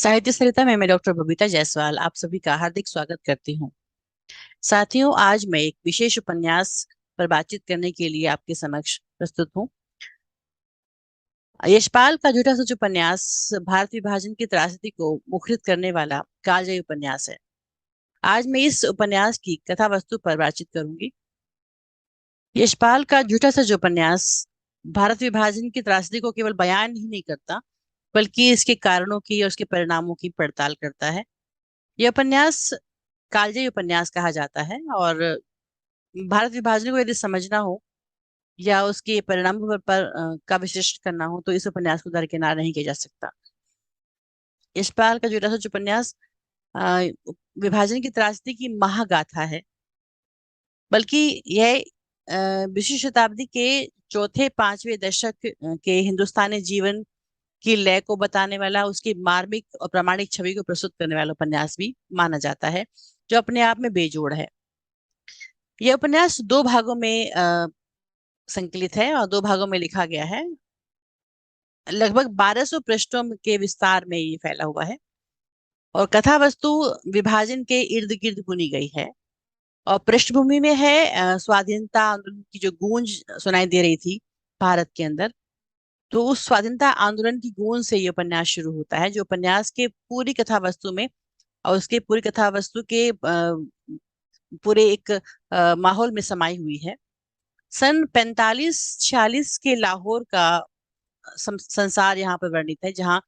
साहित्य सरिता में मैं डॉक्टर बबीता जायसवाल आप सभी का हार्दिक स्वागत करती हूँ। साथियों, आज मैं एक विशेष उपन्यास पर बातचीत करने के लिए आपके समक्ष प्रस्तुत हूँ। यशपाल का झूठा सच उपन्यास भारत विभाजन की त्रासदी को मुखरित करने वाला कालजयी उपन्यास है। आज मैं इस उपन्यास की कथा वस्तु पर बातचीत करूंगी। यशपाल का झूठा सच उपन्यास भारत विभाजन की त्रासदी को केवल बयान ही नहीं करता, बल्कि इसके कारणों की और उसके परिणामों की पड़ताल करता है। यह उपन्यास कालजयी उपन्यास कहा जाता है और भारत विभाजन को यदि समझना हो या उसके परिणामों का विश्लेषण करना हो तो इस उपन्यास को दरकिनार नहीं किया जा सकता। यशपाल का जो रसोच उपन्यास अ, विभाजन की त्रासदी की महागाथा है, बल्कि यह 20वीं शताब्दी के चौथे पांचवें दशक के हिंदुस्तानी जीवन की लय को बताने वाला, उसकी मार्मिक और प्रामाणिक छवि को प्रस्तुत करने वाला उपन्यास भी माना जाता है, जो अपने आप में बेजोड़ है। यह उपन्यास दो भागों में संकलित है और दो भागों में लिखा गया है। लगभग 1200 पृष्ठों के विस्तार में ये फैला हुआ है और कथा वस्तु विभाजन के इर्द गिर्द बुनी गई है। और पृष्ठभूमि में है स्वाधीनता आंदोलन की जो गूंज सुनाई दे रही थी भारत के अंदर। तो उस स्वाधीनता आंदोलन की गूंज से ये उपन्यास शुरू होता है, जो उपन्यास के पूरी कथा वस्तु में और उसके पूरी कथा वस्तु के पूरे एक माहौल में समाई हुई है। सन 45-46 के लाहौर का संसार यहाँ पर वर्णित है, जहाँ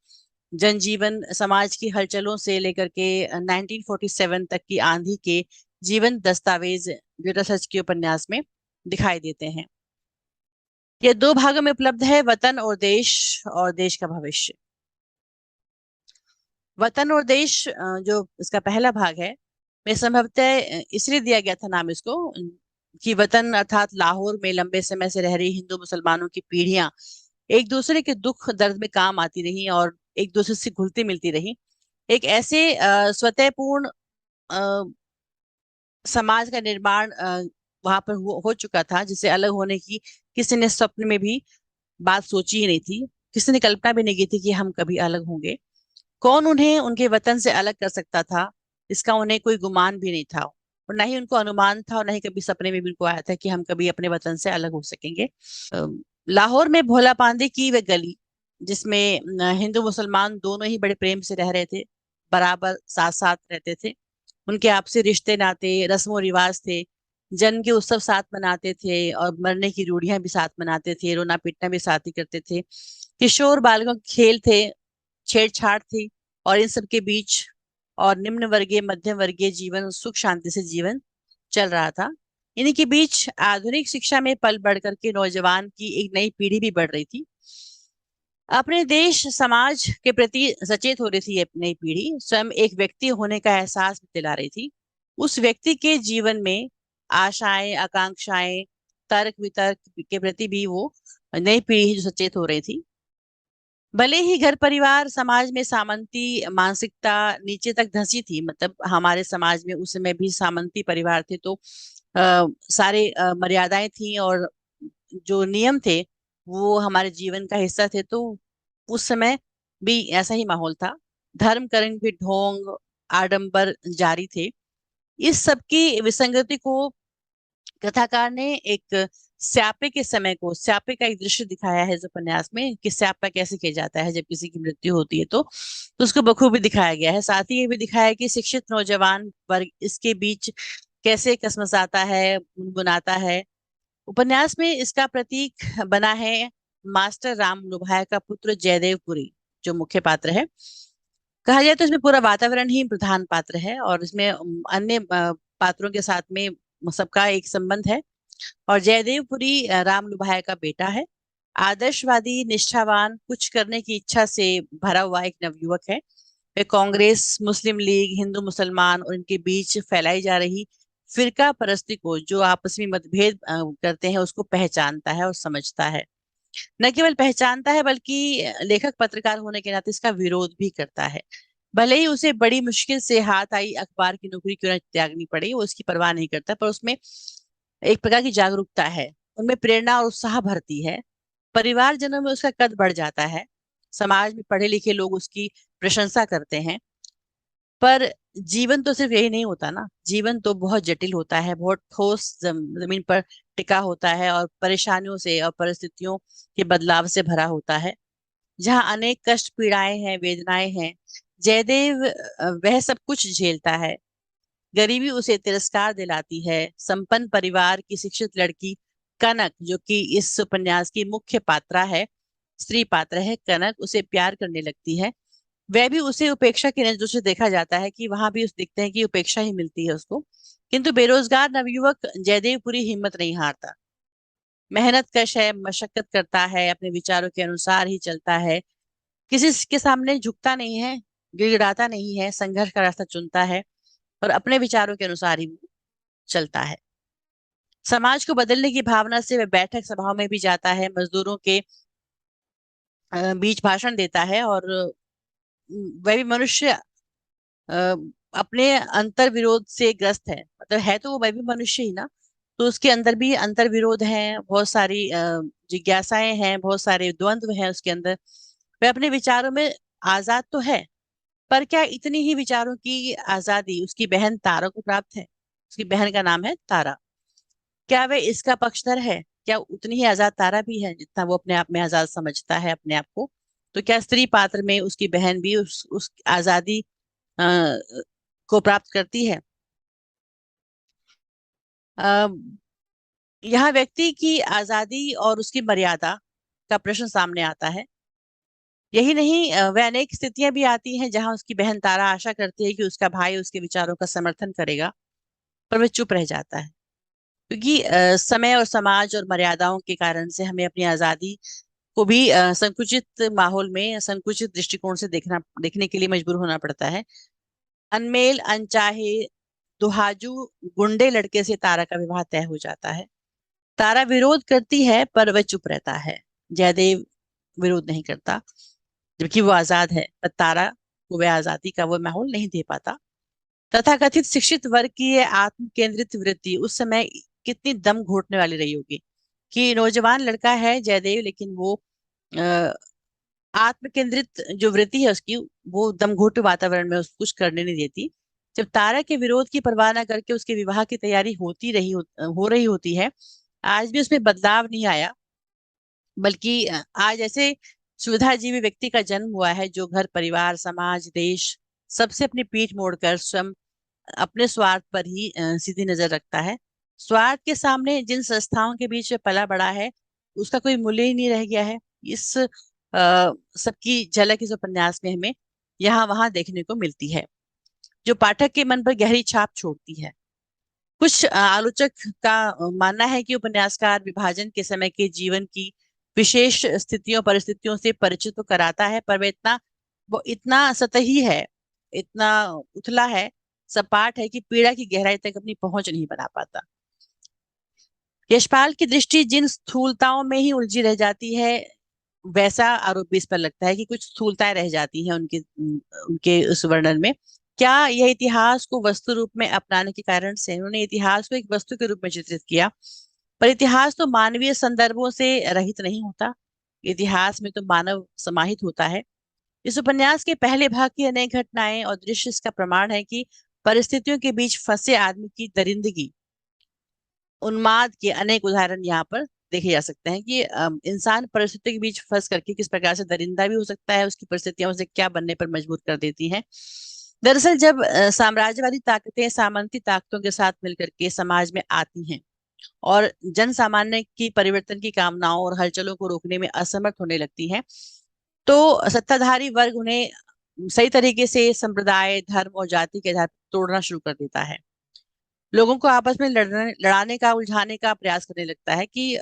जनजीवन समाज की हलचलों से लेकर के 1947 तक की आंधी के जीवन दस्तावेज ब्यूटा सच के उपन्यास में दिखाई देते हैं। ये दो भागों में उपलब्ध है, वतन और देश का भविष्य। वतन और देश जो इसका पहला भाग है, मैं संभवतः इसलिए दिया गया था नाम इसको कि वतन अर्थात लाहौर में लंबे समय से रह रही हिंदू मुसलमानों की पीढ़ियां एक दूसरे के दुख दर्द में काम आती रही और एक दूसरे से घुलती मिलती रही। एक ऐसे स्वतःपूर्ण अ, समाज का निर्माण वहां पर हो चुका था, जिसे अलग होने की किसी ने स्वप्न में भी बात सोची ही नहीं थी। किसी ने कल्पना भी नहीं की थी कि हम कभी अलग होंगे। कौन उन्हें उनके वतन से अलग कर सकता था, इसका उन्हें कोई गुमान भी नहीं था, और ना ही उनको अनुमान था और ना ही कभी सपने में भी उनको आया था कि हम कभी अपने वतन से अलग हो सकेंगे। लाहौर में भोला पांडे की वह गली, जिसमें हिंदू मुसलमान दोनों ही बड़े प्रेम से रह रहे थे, बराबर साथ साथ रहते थे। उनके आपसी रिश्ते नाते रस्मों रिवाज थे। जन्म के उत्सव साथ मनाते थे और मरने की रूढ़ियां भी साथ मनाते थे, रोना पीटना भी साथ ही करते थे। किशोर बालकों के खेल थे, छेड़छाड़ थी, और इन सब के बीच और निम्न वर्गीय मध्यम वर्गीय जीवन सुख शांति से जीवन चल रहा था। इन्हीं के बीच आधुनिक शिक्षा में पल बढ़ करके नौजवान की एक नई पीढ़ी भी बढ़ रही थी। अपने देश समाज के प्रति सचेत हो रही थी ये नई पीढ़ी, स्वयं एक व्यक्ति होने का एहसास भी दिला रही थी। उस व्यक्ति के जीवन में आशाएं, आकांक्षाएं, तर्क वितर्क के प्रति भी वो नई पीढ़ी जो सचेत हो रही थी। भले ही घर परिवार समाज में सामंती मानसिकता नीचे तक धंसी थी, मतलब हमारे समाज में उस समय भी सामंती परिवार थे, तो सारे मर्यादाएं थी और जो नियम थे वो हमारे जीवन का हिस्सा थे। तो उस समय भी ऐसा ही माहौल था। धर्म कर्म के ढोंग आडंबर जारी थे। इस सब की विसंगति को कथाकार ने एक स्यापे के समय को, स्यापे का एक दृश्य दिखाया है इस उपन्यास में कि स्यापा कैसे किया जाता है जब किसी की मृत्यु होती है, तो उसको बखूबी दिखाया गया है। साथ ही ये भी दिखाया है कि शिक्षित नौजवान वर्ग इसके बीच कैसे कसमसाता है, गुनगुनाता है। उपन्यास में इसका प्रतीक बना है मास्टर राम लोभाया का पुत्र जयदेव पुरी, जो मुख्य पात्र है। कहा जाए तो इसमें पूरा वातावरण ही प्रधान पात्र है और इसमें अन्य पात्रों के साथ में सबका एक संबंध है। और जयदेवपुरी राम लुभाया का बेटा है। आदर्शवादी, निष्ठावान, कुछ करने की इच्छा से भरा हुआ एक नवयुवक है। वह कांग्रेस, मुस्लिम लीग, हिंदू मुसलमान और इनके बीच फैलाई जा रही फिरका परस्ती को, जो आपस में मतभेद करते हैं, उसको पहचानता है और समझता है। न केवल पहचानता है बल्कि लेखक पत्रकार होने के नाते इसका विरोध भी करता है। भले ही उसे बड़ी मुश्किल से हाथ आई अखबार की नौकरी क्यों न त्यागनी पड़े, वो उसकी परवाह नहीं करता, पर उसमें एक प्रकार की जागरूकता है, उनमें प्रेरणा और उत्साह भरती है। परिवार जनों में उसका कद बढ़ जाता है। समाज में पढ़े लिखे लोग उसकी प्रशंसा करते हैं। पर जीवन तो सिर्फ यही नहीं होता ना, जीवन तो बहुत जटिल होता है, बहुत ठोस जमीन पर टिका होता है और परेशानियों से और परिस्थितियों के बदलाव से भरा होता है। जहाँ अनेक कष्ट, पीड़ाएं हैं, वेदनाएं हैं, जयदेव वह सब कुछ झेलता है। गरीबी उसे तिरस्कार दिलाती है। संपन्न परिवार की शिक्षित लड़की कनक, जो कि इस उपन्यास की मुख्य पात्रा है, स्त्री पात्र है, कनक उसे प्यार करने लगती है। वह भी उसे उपेक्षा की नजरों से देखा जाता है कि वहां भी उस दिखते हैं कि उपेक्षा ही मिलती है उसको। किंतु बेरोजगार नवयुवक जयदेव पूरी हिम्मत नहीं हारता। मेहनत कश है, मशक्कत करता है, अपने विचारों के अनुसार ही चलता है, किसी के सामने झुकता नहीं है, गिड़गिड़ाता नहीं है, संघर्ष का रास्ता चुनता है और अपने विचारों के अनुसार ही चलता है। समाज को बदलने की भावना से वह बैठक सभाओं में भी जाता है, मजदूरों के बीच भाषण देता है और वह भी मनुष्य अ, अपने अंतर विरोध से ग्रस्त है। मतलब है तो वो वह भी मनुष्य ही ना, तो उसके अंदर भी अंतर विरोध है, बहुत सारी जिज्ञासाएं हैं, बहुत सारे द्वंद्व हैं उसके अंदर। वह अपने विचारों में आजाद तो है, पर क्या इतनी ही विचारों की आजादी उसकी बहन तारा को प्राप्त है? उसकी बहन का नाम है तारा। क्या वह इसका पक्षधर है? क्या उतनी ही आजाद तारा भी है जितना वो अपने आप में आजाद समझता है अपने आप को? तो क्या स्त्री पात्र में उसकी बहन भी उस आजादी अ, को प्राप्त करती है? अ, यहाँ व्यक्ति की आजादी और उसकी मर्यादा का प्रश्न सामने आता है। यही नहीं, वह अनेक स्थितियां भी आती हैं जहां उसकी बहन तारा आशा करती है कि उसका भाई उसके विचारों का समर्थन करेगा, पर वह चुप रह जाता है। क्योंकि समय और समाज और मर्यादाओं के कारण से हमें अपनी आजादी को भी संकुचित माहौल में, संकुचित दृष्टिकोण से देखने के लिए मजबूर होना पड़ता है। अनमेल अनचाहे दुहाजू गुंडे लड़के से तारा का विवाह तय हो जाता है। तारा विरोध करती है पर वह चुप रहता है। जयदेव विरोध नहीं करता, जबकि वो आजाद है, पर तारा को वह आजादी का वो माहौल नहीं दे पाता। तथाकथित शिक्षित वर्ग की ये आत्म केंद्रित वृत्ति उस समय कितनी दम घोटने वाली रही होगी कि नौजवान लड़का है जयदेव, लेकिन वो आत्म केंद्रित जो वृत्ति है उसकी, वो दमघोटू वातावरण में उसको कुछ करने नहीं देती। जब तारा के विरोध की परवाह न करके उसके विवाह की तैयारी हो रही होती है, आज भी उसमें बदलाव नहीं आया। बल्कि आज ऐसे सुविधाजीवी व्यक्ति का जन्म हुआ है जो घर परिवार समाज देश सबसे अपनी पीठ मोड़कर स्वयं अपने स्वार्थ पर ही सीधी नजर रखता है। स्वार्थ के सामने जिन संस्थाओं के बीच में पला बड़ा है, उसका कोई मूल्य ही नहीं रह गया है। इस सबकी झलक इस उपन्यास में हमें यहाँ वहां देखने को मिलती है, जो पाठक के मन पर गहरी छाप छोड़ती है। कुछ आलोचक का मानना है कि उपन्यासकार विभाजन के समय के जीवन की विशेष स्थितियों परिस्थितियों से परिचित तो कराता है, पर वो इतना सतही है, इतना उथला है, सपाट है कि पीड़ा की गहराई तक अपनी पहुंच नहीं बना पाता। यशपाल की दृष्टि जिन स्थूलताओं में ही उलझी रह जाती है, वैसा आरोप भी इस पर लगता है कि कुछ स्थूलताएं रह जाती हैं उनके उनके उस वर्णन में। क्या यह इतिहास को वस्तु रूप में अपनाने के कारण से उन्होंने इतिहास को एक वस्तु के रूप में चित्रित किया? पर इतिहास तो मानवीय संदर्भों से रहित नहीं होता, इतिहास में तो मानव समाहित होता है। इस उपन्यास के पहले भाग की अनेक घटनाएं और दृश्य इसका प्रमाण है कि परिस्थितियों के बीच फंसे आदमी की दरिंदगी, उन्माद के अनेक उदाहरण यहाँ पर देखे जा सकते हैं कि इंसान परिस्थितियों के बीच फंस करके किस प्रकार से दरिंदा भी हो सकता है, उसकी परिस्थितियां उसे क्या बनने पर मजबूर कर देती हैं। दरअसल जब साम्राज्यवादी ताकतें सामंती ताकतों के साथ मिलकर के समाज में आती हैं और जन सामान्य की परिवर्तन की कामनाओं और हलचलों को रोकने में असमर्थ होने लगती हैं, तो सत्ताधारी वर्ग उन्हें सही तरीके से संप्रदाय धर्म और जाति के आधार पर तोड़ना शुरू कर देता है। लोगों को आपस में लड़ाने का उलझाने का प्रयास करने लगता है कि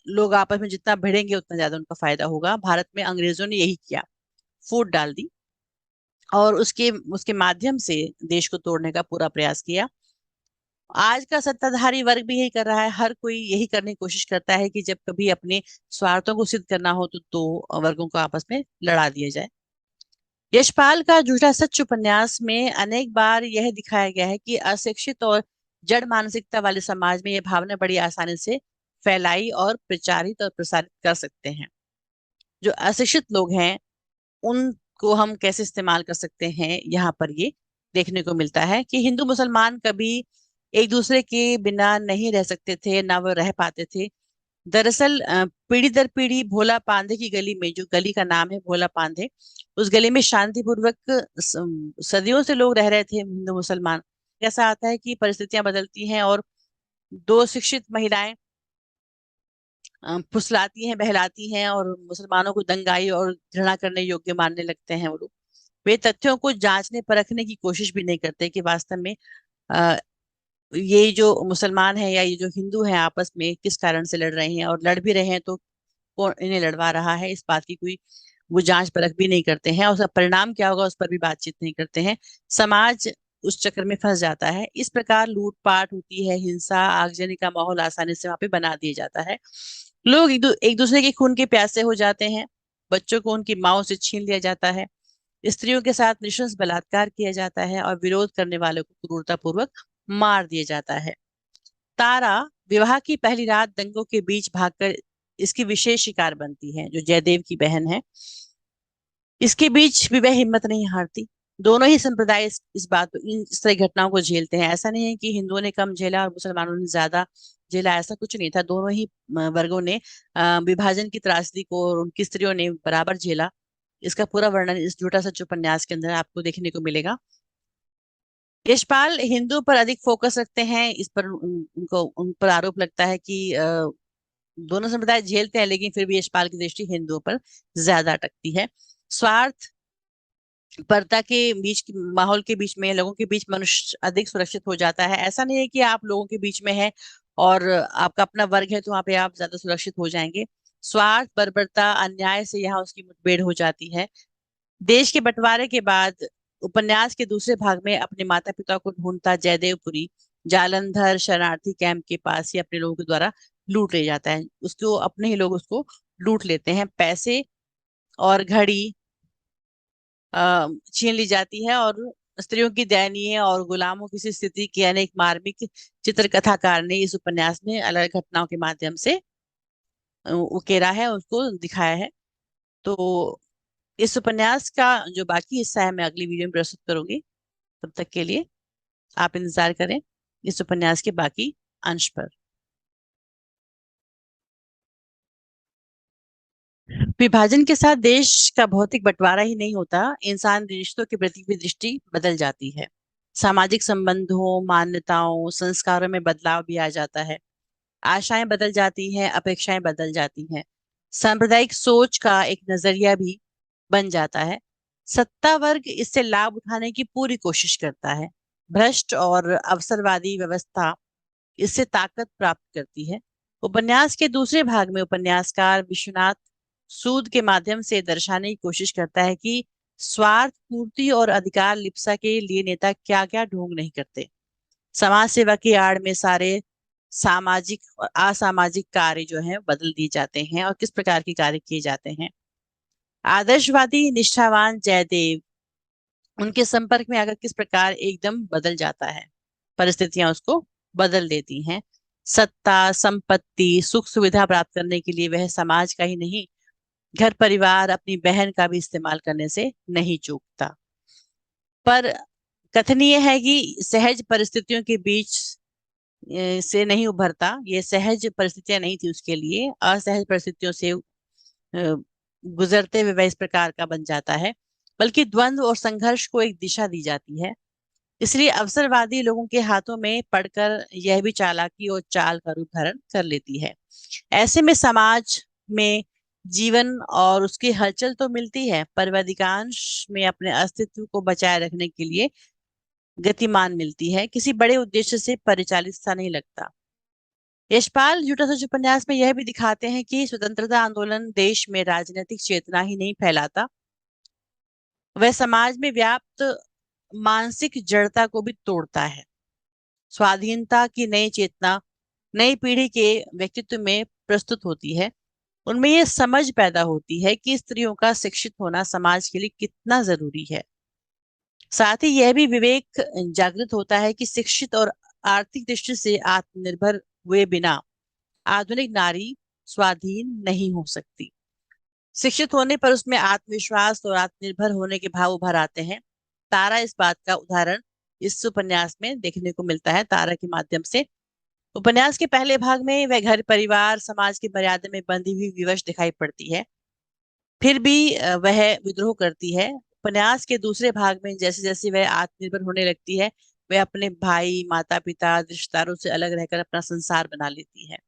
लोग आपस में जितना भिड़ेंगे उतना ज्यादा उनका फायदा होगा। भारत में अंग्रेजों ने यही किया, फूट डाल दी और उसके उसके माध्यम से देश को तोड़ने का पूरा प्रयास किया। आज का सत्ताधारी वर्ग भी यही कर रहा है, हर कोई यही करने की कोशिश करता है कि जब कभी अपने स्वार्थों को सिद्ध करना हो तो दो वर्गों को आपस में लड़ा दिया जाए। यशपाल का झूठा सच उपन्यास में अनेक बार यह दिखाया गया है कि अशिक्षित और जड़ मानसिकता वाले समाज में यह भावना बड़ी आसानी से फैलाई और प्रचारित और प्रसारित कर सकते हैं। जो अशिक्षित लोग हैं उनको हम कैसे इस्तेमाल कर सकते हैं, यहाँ पर ये देखने को मिलता है कि हिंदू मुसलमान कभी एक दूसरे के बिना नहीं रह सकते थे, ना वो रह पाते थे। दरअसल पीढ़ी दर पीढ़ी भोला पांधे की गली में, जो गली का नाम है भोला पांधे, उस गली में शांतिपूर्वक सदियों से लोग रह रहे थे, हिंदू मुसलमान। ऐसा आता है कि परिस्थितियां बदलती हैं और दो शिक्षित महिलाएं फुसलाती हैं, बहलाती हैं और मुसलमानों को दंगाई और घृणा करने योग्य मानने लगते हैं वो लोग। वे तथ्यों को जांचने परखने की कोशिश भी नहीं करते कि वास्तव में अ, ये जो मुसलमान है या ये जो हिंदू है आपस में किस कारण से लड़ रहे हैं, और लड़ भी रहे हैं तो कौन इन्हें लड़वा रहा है, इस बात की कोई वो जांच परख भी नहीं करते हैं, और उसका परिणाम क्या होगा उस पर भी बातचीत नहीं करते हैं। समाज उस चक्कर में फंस जाता है। इस प्रकार लूटपाट होती है, हिंसा आगजनी का माहौल आसानी से वहां पे बना दिया जाता है। लोग एक दूसरे के खून के प्यासे हो जाते हैं। बच्चों को उनकी माओ से छीन लिया जाता है। स्त्रियों के साथ नृशंस बलात्कार किया जाता है और विरोध करने वालों को क्रूरतापूर्वक मार दिया जाता है। तारा विवाह की पहली रात दंगों के बीच भागकर इसकी विशेष शिकार बनती है, जो जयदेव की बहन है। इसके बीच भी वह हिम्मत नहीं हारती। दोनों ही संप्रदाय इस बात इस तरह की घटनाओं को झेलते हैं। ऐसा नहीं है कि हिंदुओं ने कम झेला और मुसलमानों ने ज्यादा झेला, ऐसा कुछ नहीं था। दोनों ही वर्गों ने विभाजन की त्रासदी को और उनकी स्त्रियों ने बराबर झेला। इसका पूरा वर्णन इस झूठा सच उपन्यास के अंदर आपको देखने को मिलेगा। यशपाल हिंदू पर अधिक फोकस रखते हैं। इस पर उनको उन पर आरोप लगता है कि दोनों संप्रदाय झेलते हैं, लेकिन फिर भी यशपाल की दृष्टि हिंदुओं पर ज्यादा अटकती है। स्वार्थ परता के बीच माहौल के बीच में, लोगों के बीच मनुष्य अधिक सुरक्षित हो जाता है। ऐसा नहीं है कि आप लोगों के बीच में है और आपका अपना वर्ग है तो वहां पे आप ज्यादा सुरक्षित हो जाएंगे। स्वार्थ बर्बरता अन्याय से यहाँ उसकी मुठभेड़ हो जाती है। देश के बंटवारे के बाद उपन्यास के दूसरे भाग में अपने माता पिता को ढूंढता जयदेवपुरी जालंधर शरणार्थी कैंप के पास ही अपने लोगों के द्वारा लूट ले जाता है। उसको अपने ही लोग उसको लूट लेते हैं। पैसे और घड़ी छीन ली जाती है, और स्त्रियों की दयनीय और गुलामों की सी स्थिति की अनेक मार्मिक चित्र कथाकार ने इस उपन्यास में अलग घटनाओं के माध्यम से उकेरा है, उसको दिखाया है। तो इस उपन्यास का जो बाकी हिस्सा है मैं अगली वीडियो में प्रस्तुत करूंगी। तब तक के लिए आप इंतजार करें इस उपन्यास के बाकी अंश पर। विभाजन के साथ देश का भौतिक बंटवारा ही नहीं होता, इंसान रिश्तों के प्रति भी दृष्टि बदल जाती है। सामाजिक संबंधों, मान्यताओं, संस्कारों में बदलाव भी आ जाता है। आशाएं बदल जाती हैं, अपेक्षाएं बदल जाती हैं। सांप्रदायिक सोच का एक नजरिया भी बन जाता है। सत्ता वर्ग इससे लाभ उठाने की पूरी कोशिश करता है। भ्रष्ट और अवसरवादी व्यवस्था इससे ताकत प्राप्त करती है। उपन्यास के दूसरे भाग में उपन्यासकार विश्वनाथ सूद के माध्यम से दर्शाने की कोशिश करता है कि स्वार्थ पूर्ति और अधिकार लिप्सा के लिए नेता क्या क्या ढोंग नहीं करते। समाज सेवा की आड़ में सारे सामाजिक और असामाजिक कार्य जो हैं बदल दिए जाते हैं, और किस प्रकार के कार्य किए जाते हैं। आदर्शवादी निष्ठावान जयदेव उनके संपर्क में आकर किस प्रकार एकदम बदल जाता है, परिस्थितियां उसको बदल देती हैं। सत्ता संपत्ति सुख सुविधा प्राप्त करने के लिए वह समाज का ही नहीं, घर परिवार अपनी बहन का भी इस्तेमाल करने से नहीं चूकता। पर कथनीय है कि सहज परिस्थितियों के बीच से नहीं उभरता। ये सहज परिस्थितियां नहीं थी उसके लिए, असहज परिस्थितियों से गुजरते हुए वह इस प्रकार का बन जाता है। बल्कि द्वंद्व और संघर्ष को एक दिशा दी जाती है। इसलिए अवसरवादी लोगों के हाथों में पड़कर यह भी चालाकी और चाल का रूप धारण कर लेती है। ऐसे में समाज में जीवन और उसकी हलचल तो मिलती है, पर वह अधिकांश में अपने अस्तित्व को बचाए रखने के लिए गतिमान मिलती है, किसी बड़े उद्देश्य से परिचालित सा नहीं लगता। यशपाल झूठा सच उपन्यास में यह भी दिखाते हैं कि स्वतंत्रता आंदोलन देश में राजनीतिक चेतना ही नहीं फैलाता, वह समाज में व्याप्त मानसिक जड़ता को भी तोड़ता है। स्वाधीनता की नई चेतना नई पीढ़ी के व्यक्तित्व में प्रस्तुत होती है। उनमें यह समझ पैदा होती है कि स्त्रियों का शिक्षित होना समाज के लिए कितना जरूरी है। साथ ही यह भी विवेक जागृत होता है कि शिक्षित और आर्थिक दृष्टि से आत्मनिर्भर हुए बिना आधुनिक नारी स्वाधीन नहीं हो सकती। शिक्षित होने पर उसमें आत्मविश्वास और आत्मनिर्भर होने के भाव उभर आते हैं। तारा इस बात का उदाहरण इस उपन्यास में देखने को मिलता है। तारा के माध्यम से उपन्यास के पहले भाग में वह घर परिवार समाज की मर्यादा में बंधी हुई विवश दिखाई पड़ती है, फिर भी वह विद्रोह करती है। उपन्यास के दूसरे भाग में जैसे जैसे वह आत्मनिर्भर होने लगती है, वह अपने भाई माता पिता रिश्तेदारों से अलग रहकर अपना संसार बना लेती है।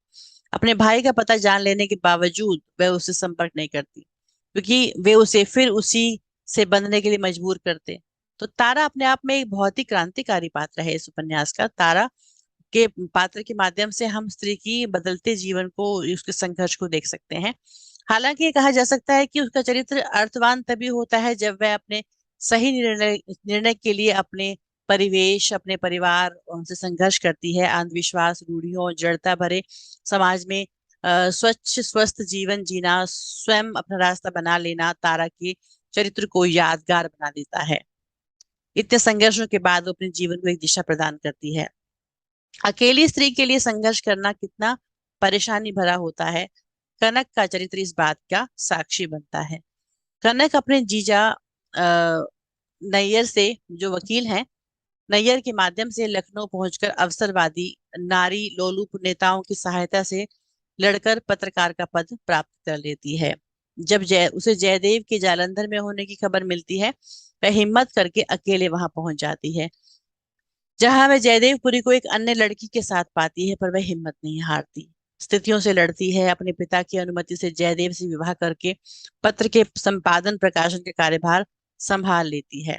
अपने भाई का पता जान लेने के बावजूद वह उससे संपर्क नहीं करती, क्योंकि वे उसे फिर उसी से बंधने के लिए मजबूर करते। तो तारा अपने आप में एक बहुत ही क्रांतिकारी पात्र है इस उपन्यास का। तारा के पात्र के माध्यम से हम स्त्री की बदलते जीवन को, उसके संघर्ष को देख सकते हैं। हालांकि ये कहा जा सकता है कि उसका चरित्र अर्थवान तभी होता है जब वह अपने सही निर्णय निर्णय के लिए अपने परिवेश, अपने परिवार उनसे संघर्ष करती है। अंधविश्वास, रूढ़ियों और जड़ता भरे समाज में स्वच्छ स्वस्थ जीवन जीना, स्वयं अपना रास्ता बना लेना तारा के चरित्र को यादगार बना देता है। इतने संघर्षों के बाद वो अपने जीवन को एक दिशा प्रदान करती है। अकेली स्त्री के लिए संघर्ष करना कितना परेशानी भरा होता है, कनक का चरित्र इस बात का साक्षी बनता है। कनक अपने जीजा नैयर से, जो वकील हैं, नैयर के माध्यम से लखनऊ पहुंचकर अवसरवादी नारी लोलुप नेताओं की सहायता से लड़कर पत्रकार का पद प्राप्त कर लेती है। जब उसे जयदेव के जालंधर में होने की खबर मिलती है, वह हिम्मत करके अकेले वहां पहुंच जाती है, जहां वह जयदेवपुरी को एक अन्य लड़की के साथ पाती है। पर वह हिम्मत नहीं हारती, स्थितियों से लड़ती है। अपने पिता की अनुमति से जयदेव से विवाह करके पत्र के संपादन प्रकाशन के कार्यभार संभाल लेती है।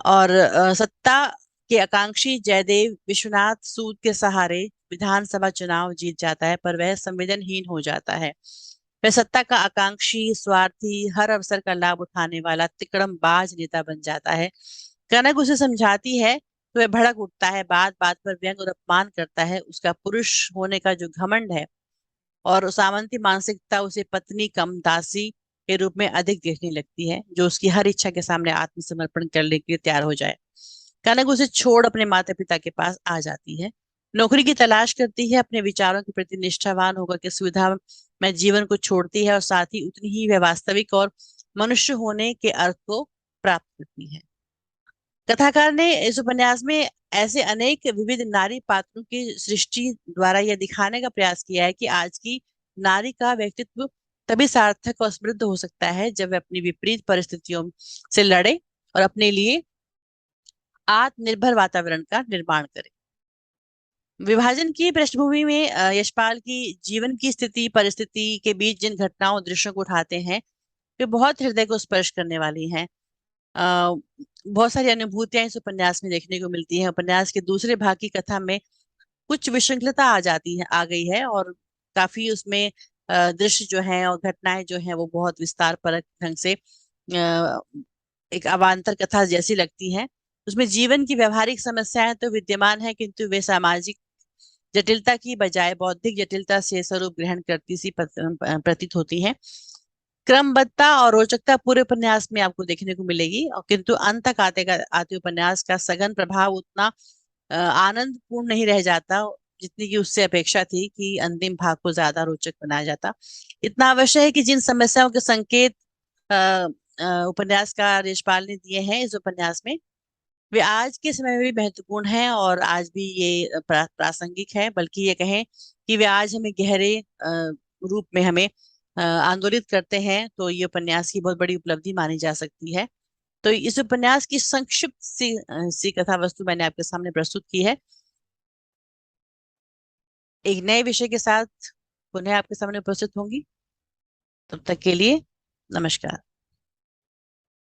और सत्ता के आकांक्षी जयदेव विश्वनाथ सूद के सहारे विधानसभा चुनाव जीत जाता है, पर वह संवेदनहीन हो जाता है। वह सत्ता का आकांक्षी, स्वार्थी, हर अवसर का लाभ उठाने वाला तिकड़मबाज नेता बन जाता है। कनक उसे समझाती है तो वह भड़क उठता है, बात बात पर व्यंग और अपमान करता है। उसका पुरुष होने का जो घमंड है और सामंती मानसिकता उसे पत्नी कम दासी के रूप में अधिक देखने लगती है, जो उसकी हर इच्छा के सामने आत्मसमर्पण करने के लिए तैयार हो जाए। कनक उसे छोड़ अपने माता पिता के पास आ जाती है, नौकरी की तलाश करती है, अपने विचारों के प्रति निष्ठावान होकर के सुविधा में जीवन को छोड़ती है और साथ ही उतनी ही वह वास्तविक और मनुष्य होने के अर्थ को प्राप्त करती है। कथाकार ने इस उपन्यास में ऐसे अनेक विविध नारी पात्रों की सृष्टि द्वारा यह दिखाने का प्रयास किया है कि आज की नारी का व्यक्तित्व तभी सार्थक और समृद्ध हो सकता है जब वह अपनी विपरीत परिस्थितियों से लड़े और अपने लिए आत्मनिर्भर वातावरण का निर्माण करे। विभाजन की पृष्ठभूमि में यशपाल की जीवन की स्थिति परिस्थिति के बीच जिन घटनाओं दृश्यों को उठाते हैं, वे बहुत हृदय को स्पर्श करने वाली हैं। अ, बहुत सारी अनुभूतियां इस उपन्यास में देखने को मिलती हैं। उपन्यास के दूसरे भाग की कथा में कुछ विसंगतता आ गई है, और काफी उसमें दृश्य जो हैं और घटनाएं जो हैं वो बहुत विस्तार परक ढंग से एक अवान्तर कथा जैसी लगती हैं। उसमें जीवन की व्यवहारिक समस्याएं तो विद्यमान है, किंतु वे सामाजिक जटिलता की बजाय बौद्धिक जटिलता से स्वरूप ग्रहण करती सी प्रतीत होती हैं। क्रमबद्धता और रोचकता पूरे उपन्यास में आपको देखने को मिलेगी, और किंतु अंत तक आते उपन्यास का सघन प्रभाव उतना आनंदपूर्ण नहीं रह जाता जितनी की उससे अपेक्षा थी कि अंतिम भाग को ज्यादा रोचक बनाया जाता। इतना अवश्य है कि जिन समस्याओं के संकेत अ, उपन्यासकार यशपाल ने दिए हैं इस उपन्यास में, वे आज के समय में भी महत्वपूर्ण हैं और आज भी ये प्रासंगिक है। बल्कि ये कहें कि वे आज हमें गहरे रूप में हमें आंदोलित करते हैं, तो ये उपन्यास की बहुत बड़ी उपलब्धि मानी जा सकती है। तो इस उपन्यास की संक्षिप्त सी कथा वस्तु मैंने आपके सामने प्रस्तुत की है। एक नए विषय के साथ पुनः आपके सामने उपस्थित होंगी। तब तक के लिए नमस्कार।